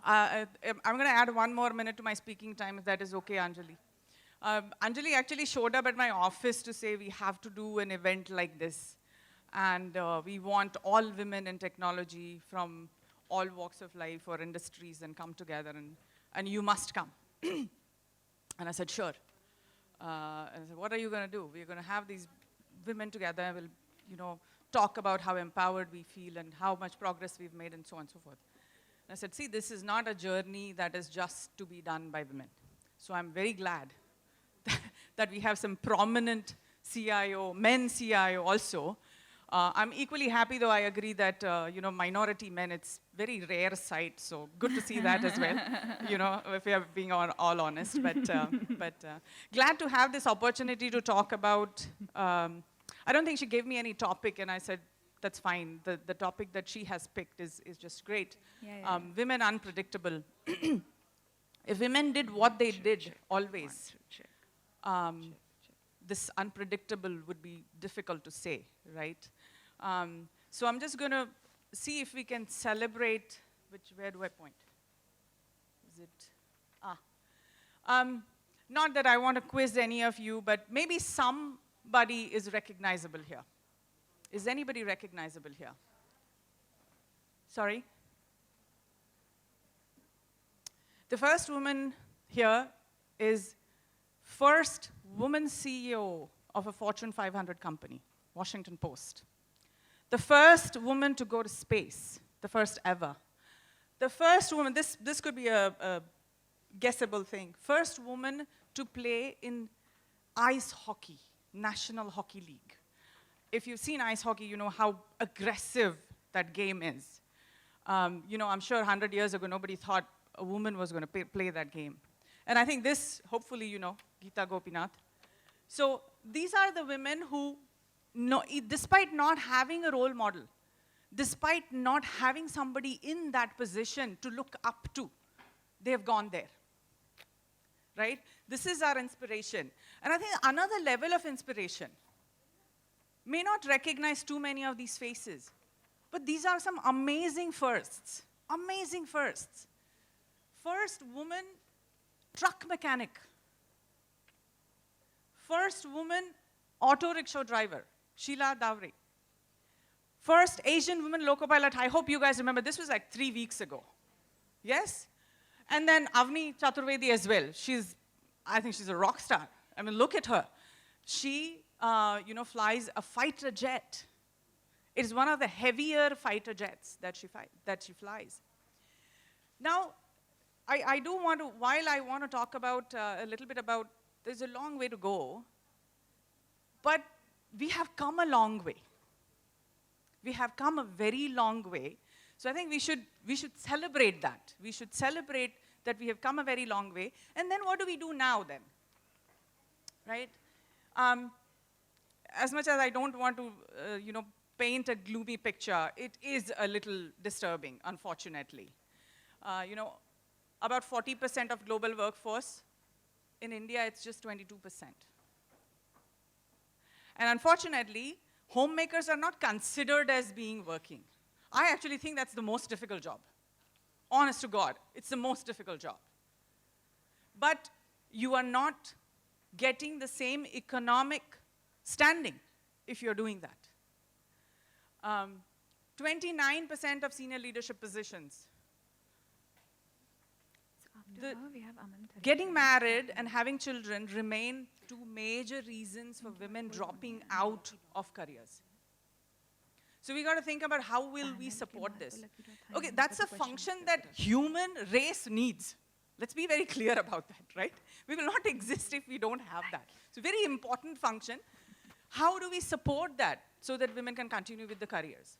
I'm going to add 1 more minute to my speaking time, if that is okay, Anjali. Anjali actually showed up at my office to say we have to do an event like this. And we want all women in technology from all walks of life or industries and come together, and you must come. And I said, sure. And I said, what are you going to do? We're going to have these women together, and we'll talk about how empowered we feel and how much progress we've made and so on and so forth. And I said, see, this is not a journey that is just to be done by women. So I'm very glad that we have some prominent CIO, men CIO also. I'm equally happy, though I agree that, minority men, it's very rare sight, so good to see that as well, if we are being all honest. But glad to have this opportunity to talk about, I don't think she gave me any topic, and I said, that's fine. The topic that she has picked is just great. Yeah. Women unpredictable. If women did what they did always, this unpredictable would be difficult to say, right? So I'm just going to see if we can celebrate, where do I point? Is it, not that I want to quiz any of you, but maybe somebody is recognizable here. Is anybody recognizable here? Sorry? The first woman here is first woman CEO of a Fortune 500 company, Washington Post. The first woman to go to space, the first ever. The first woman, this could be a guessable thing, first woman to play in ice hockey, National Hockey League. If you've seen ice hockey, you know how aggressive that game is. I'm sure 100 years ago, nobody thought a woman was going to play that game. And I think this, hopefully, Geeta Gopinath. So these are the women who, despite not having a role model, despite not having somebody in that position to look up to, they have gone there, right? This is our inspiration. And I think another level of inspiration may not recognize too many of these faces, but these are some amazing firsts, amazing firsts. First woman truck mechanic. First woman auto rickshaw driver, Sheila Davre. First Asian woman loco pilot. I hope you guys remember, this was like 3 weeks ago. Yes? And then Avni Chaturvedi as well. I think she's a rock star. I mean, look at her. She, flies a fighter jet. It is one of the heavier fighter jets that she flies. Now, I do want to, while I want to talk about a little bit about, there's a long way to go, but we have come a long way. We have come a very long way. So I think we should celebrate that. We should celebrate that we have come a very long way. And then what do we do now then? Right? As much as I don't want to, paint a gloomy picture, it is a little disturbing, unfortunately. About 40% of global workforce. In India, it's just 22%. And unfortunately, homemakers are not considered as being working. I actually think that's the most difficult job. Honest to God, it's the most difficult job. But you are not getting the same economic standing if you're doing that. 29% of senior leadership positions. Getting married and having children remain two major reasons for women dropping out of careers. So we got to think about how will we support this. Okay, that's a function that human race needs. Let's be very clear about that, right? We will not exist if we don't have that. It's a very important function. How do we support that so that women can continue with the careers?